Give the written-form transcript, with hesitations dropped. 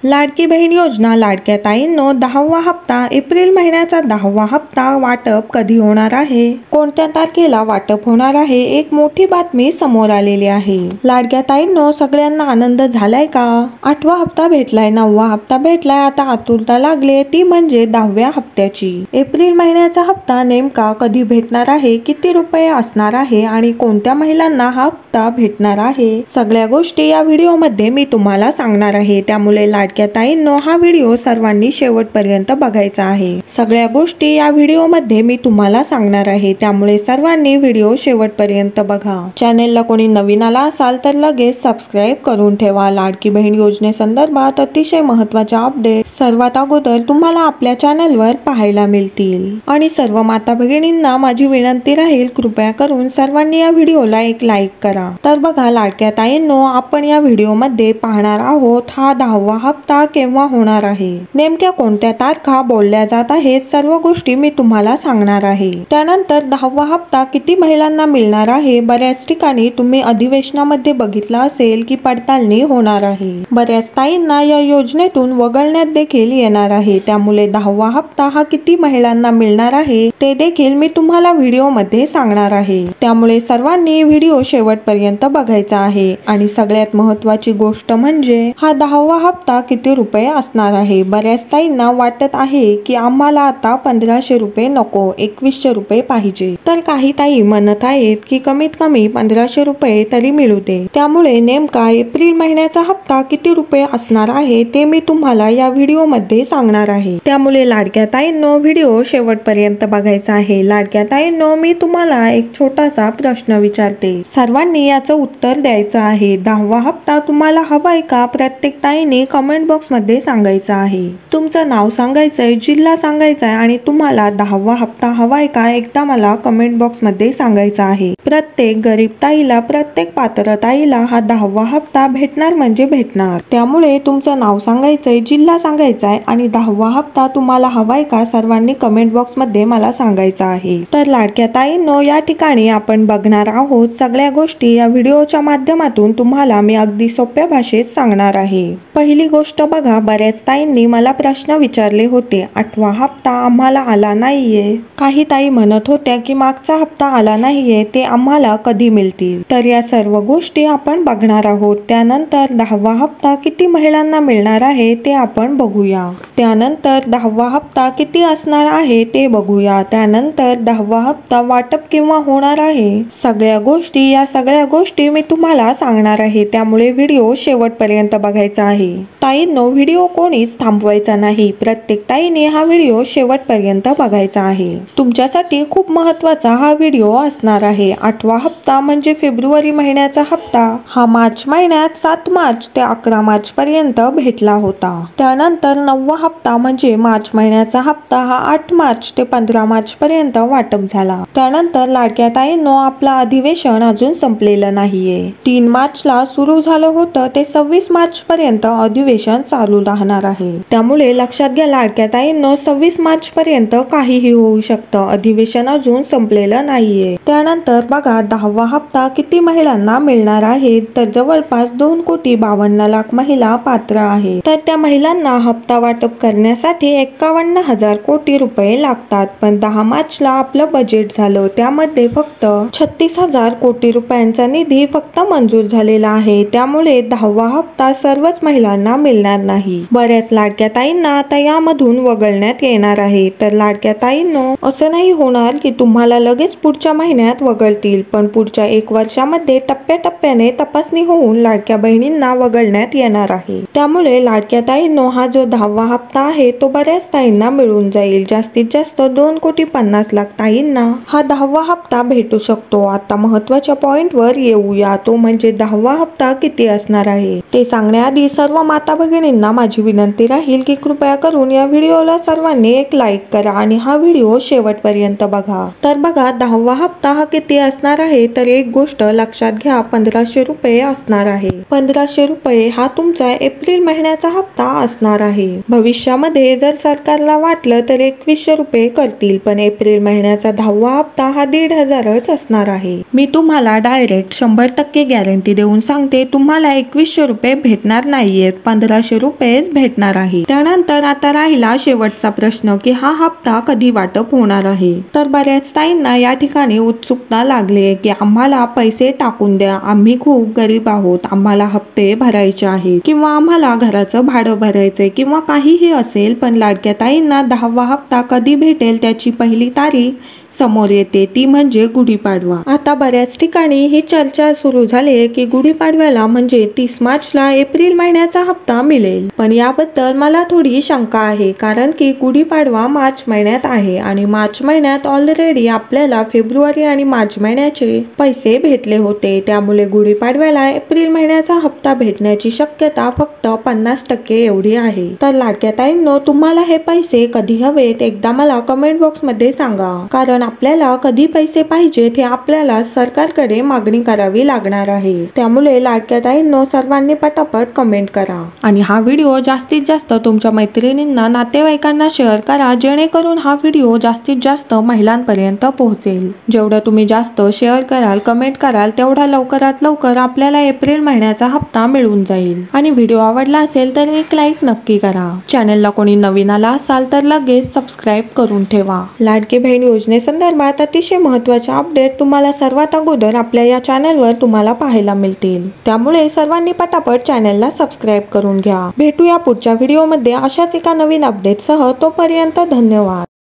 लाडकी बहीण योजना लाडक्या ताईंनो 10वा हप्ता एप्रिल महिन्याचा 10वा हप्ता वाटप कधी होणार आहे, कोणत्या तारखेला वाटप होणार आहे, एक मोठी बातमी समोर आलेली आहे। लाडक्या ताईंनो सगळ्यांना आनंद झालाय का? 8वा हप्ता भेटलाय, 9वा हप्ता भेटलाय, आता आतुरता लागले ती म्हणजे 10व्या हप्त्याची। एप्रिल महिन्याचा हप्ता नेमका कधी भेटणार आहे, किती रुपये असणार आहे आणि कोणत्या महिलांना हा हप्ता भेटणार आहे, सगळ्या गोष्टी या व्हिडिओ मध्ये मी तुम्हाला सांगणार आहे। त्यामुळे लाडक्या ताईंनो हा व्हिडिओ सर्वांनी शेवटपर्यंत बघायचा आहे। सगळ्या गोष्टी या व्हिडिओ मध्ये मी तुम्हाला सांगणार आहे, त्यामुळे सर्वांनी व्हिडिओ शेवटपर्यंत बघा। चॅनेलला कोणी नवीन आला असाल तर लगेच सबस्क्राइब करून ठेवा। लाडकी बहीण योजनेसंदर्भात अतिशय महत्त्वाच्या अपडेट सर्वात अगोदर तुम्हाला आपल्या चॅनलवर पाहायला मिळतील। आणि सर्व माता भगिनींना माझी विनंती राहील, कृपया करून सर्वांनी या व्हिडिओला एक लाईक करा। तर बघा लाडक्या ताईंनो, आपण या व्हिडिओ मध्ये पाहणार आहोत हा 10वा हप्ता केव्हा होणार आहे, नेमक्या कोणत्या तारखा बोलल्या जात आहेत, सर्व गोष्टी मी तुम्हाला सांगणार आहे। त्यानंतर 10वा हप्ता किती महिलांना मिळणार आहे, बऱ्याच ठिकाणी तुम्ही अधिवेशनामध्ये बघितलं असेल की पडताळणी होणार आहे। बऱ्याच ताईंना या योजनेतून वगळण्यात देखील येणार आहे, त्यामुळे 10वा हप्ता हा किती महिलांना मिळणार आहे ते देखील मी तुम्हाला व्हिडिओ मध्ये सांगणार आहे। त्यामुळे सर्वांनी व्हिडिओ शेवटपर्यंत बघायचा आहे। आणि सगळ्यात महत्त्वाची गोष्ट म्हणजे हा 10वा हप्ता किती रुपये असणार आहे। बऱ्याच ताईंना वाटत आहे की आम्हाला आता 1500 रुपये नको, 2100 रुपये पाहिजे, तर काही ताई म्हणत आहेत की कमीत कमी 1500 रुपये तरी मिळू दे। त्यामुळे नेमका एप्रिल महिन्याचा हप्ता किती रुपये असणार आहे ते मी तुम्हाला या व्हिडिओ मध्ये सांगणार आहे। त्यामुळे लाडक्या ताईंनो व्हिडिओ शेवटपर्यंत बघायचा आहे। लाडक्या ताईंनो, मी तुम्हाला एक छोटासा प्रश्न विचारते, सर्वांनी याचं उत्तर द्यायचं आहे। 10वा हप्ता तुम्हाला हवाय का? प्रत्येक ताईने कमेंट बॉक्स मध्ये सांगायचं आहे। तुमचं नाव सांगायचंय, जिल्हा सांगायचा आहे आणि तुम्हाला 10वा हप्ता हवाय का एकदा मला कमेंट बॉक्स मध्ये सांगायचं आहे। प्रत्येक गरीब ताईला, प्रत्येक पात्र ताईला हा 10वा हप्ता भेटणार म्हणजे भेटणार। त्यामुळे तुमचं नाव सांगायचंय, जिल्हा सांगायचाय आणि 10वा हप्ता तुम्हाला हवाय का सर्वांनी कमेंट बॉक्स मध्ये मला सांगायचं आहे। तर लाडक्या ताईंनो, या ठिकाणी आपण बघणार आहोत सगळ्या गोष्टी या व्हिडिओच्या माध्यमातून तुम्हाला मी अगदी सोप्या भाषेत सांगणार आहे। पहिली गोष्ट बघा, बऱ्याच ताईंनी मला प्रश्न विचारले होते, 8वा हप्ता आम्हाला आला नाहीये। काही ताई म्हणत होत्या की मागचा हप्ता आला नाहीये, ते आम्हाला कधी मिळतील, तर या सर्व गोष्टी आपण बघणार आहोत। त्यानंतर 10वा हप्ता किती महिलांना मिळणार आहे ते आपण बघूया। त्यानंतर 10वा हप्ता किती असणार आहे ते बघूया। त्यानंतर 10वा हप्ता वाटप केव्हा होणार आहे, सगळ्या गोष्टी मी तुम्हाला सांगणार आहे। त्यामुळे व्हिडिओ शेवटपर्यंत बघायचा आहे। ताईंनो, व्हिडिओ कोणीच थांबवायचा नाही, प्रत्येक ताईने हा व्हिडिओ शेवटपर्यंत बघायचा आहे। तुमच्यासाठी खूप महत्त्वाचा हा व्हिडिओ असणार आहे। 8वा हप्ता म्हणजे फेब्रुवारी महिन्याचा हप्ता हा मार्च महिन्यात 7 मार्च ते 11 मार्च पर्यंत भेटला होता। त्यानंतर 9वा हप्ता म्हणजे मार्च महिन्याचा हप्ता हा 8 मार्च ते 15 मार्च पर्यंत वाटप झाला। त्यानंतर लाडक्या ताईंनो, आपलं अधिवेशन अजून संपलेलं नाहीये। 3 मार्चला सुरू झालं होतं ते 26 मार्च पर्यंत अधिवेशन चालू राहणार आहे। त्यामुळे लक्षात घ्या लाडक्या ताईंनो, 26 मार्च पर्यंत काहीही होऊ शकतं, अधिवेशन अजून संपलेलं नाहीये। त्यानंतर बघा 10वा हप्ता किती महिलांना मिळणार आहे, तर जवळपास 2,52,00,000 महिला पात्र आहेत। तर त्या महिलांना हप्ता वाटप करण्यासाठी 51,000 कोटी रुपये लागतात। पण 10 मार्चला आपलं बजेट झालं, त्यामध्ये फक्त 36,000 कोटी रुपयांचा निधी फक्त मंजूर झालेला आहे। त्यामुळे 10वा हप्ता सर्वच महिलांना मिळणार नाही। बऱ्याच लाडक्या ताईंना आता यामधून वगळण्यात येणार आहे। तर लाडक्या ताईंनो, असं नाही होणार की तुम्हाला लगेच पुढच्या महिन्यात वगळतील, पण पुढच्या 1 वर्षामध्ये टप्प्याटप्प्याने तपासणी होऊन लाडक्या बहिणींना वगळण्यात येणार आहे। त्यामुळे लाडक्या ताईंनो, हा जो 10वा हप्ता आहे तो बऱ्याच ताईंना मिळून जाईल। जास्तीत जास्त 2,50,00,000 ताईंना हा 10वा हप्ता भेटू शकतो। आता महत्त्वाच्या पॉइंट वर येऊया, तो म्हणजे 10वा हप्ता किती असणार आहे ते सांगण्याआधी सर्व माता भगिनींना माझी विनंती राहील की कृपया करून या व्हिडिओला सर्वांनी एक लाईक करा आणि हा व्हिडिओ शेवटपर्यंत बघा। तर बघा 10वा हप्ता हा किती असणार आहे, तर एक गोष्ट लक्षात घ्या, 1500 रुपये असणार आहे। 1500 रुपये हा तुमचा एप्रिल महिन्याचा हप्ता असणार आहे। भविष्यामध्ये जर सरकारला वाटलं तर 2100 रुपये करतील, पण एप्रिल महिन्याचा 10वा हप्ता हा 1,500च असणार आहे। मी तुम्हाला डायरेक्ट 100% गॅरंटी देऊन सांगते, तुम्हाला 2100 रुपये भेटणार नाहीयेत, 1500 रुपयेच भेटणार आहे। त्यानंतर आता राहिला शेवटचा प्रश्न की हा हप्ता कधी वाटप होणार आहे। तर बऱ्याच ताईंना या ठिकाणी उत्सुकता लागली आहे की आम्हाला पैसे टाकून द्या, आम्ही खूप गरीब आहोत, आम्हाला हप्ते भरायचे आहेत किंवा आम्हाला घराचं भाडं भरायचंय किंवा काहीही असेल, पण लाडक्या ताईंना 10वा हप्ता कधी भेटेल त्याची पहिली तारीख समोर येते, ती म्हणजे गुढीपाडवा। आता बऱ्याच ठिकाणी ही चर्चा सुरू झाली आहे की गुढीपाडव्याला म्हणजे 30 मार्चला एप्रिल महिन्याचा हप्ता मिळेल, पण याबद्दल मला थोडी शंका आहे, कारण की गुढीपाडवा मार्च महिन्यात आहे आणि मार्च महिन्यात ऑलरेडी आपल्याला फेब्रुवारी आणि मार्च महिन्याचे पैसे भेटले होते, त्यामुळे गुढीपाडव्याला एप्रिल महिन्याचा हप्ता भेटण्याची शक्यता फक्त 50% एवढी आहे। तर लाडक्या ताईंनो, तुम्हाला हे पैसे कधी हवेत एकदा मला कमेंट बॉक्स मध्ये सांगा, कारण आपल्याला कधी पैसे पाहिजेत हे आपल्याला सरकारकडे मागणी करावी लागणार आहे। त्यामुळे लाडक्या ताईंनो, सर्वांनी पटापट कमेंट करा आणि हा व्हिडिओ जास्तीत जास्त तुमच्या मैत्रिणींना, नातेवाईकांना शेअर करा, जेणेकरून हा व्हिडिओ जास्तीत जास्त महिलांपर्यंत पोहोचेल। जेवढं तुम्ही जास्त शेअर कराल, कमेंट कराल, तेवढा लवकरात लवकर आपल्याला एप्रिल महिन्याचा हप्ता मिळून जाईल। आणि व्हिडिओ आवडला असेल तर एक लाईक नक्की करा। चॅनलला कोणी नवीन आला असाल तर लगेच सबस्क्राईब करून ठेवा। लाडकी बहीण योजनेसंदर्भात अतिशय महत्त्वाचे अपडेट तुम्हाला सर्वात अगोदर आपल्या या चॅनलवर तुम्हाला पाहायला मिळतील, त्यामुळे सर्वांनी पटापट चॅनलला सबस्क्राईब करून घ्या। भेटूया पुढच्या व्हिडिओमध्ये अशाच एका नवीन अपडेटसह, तोपर्यंत धन्यवाद।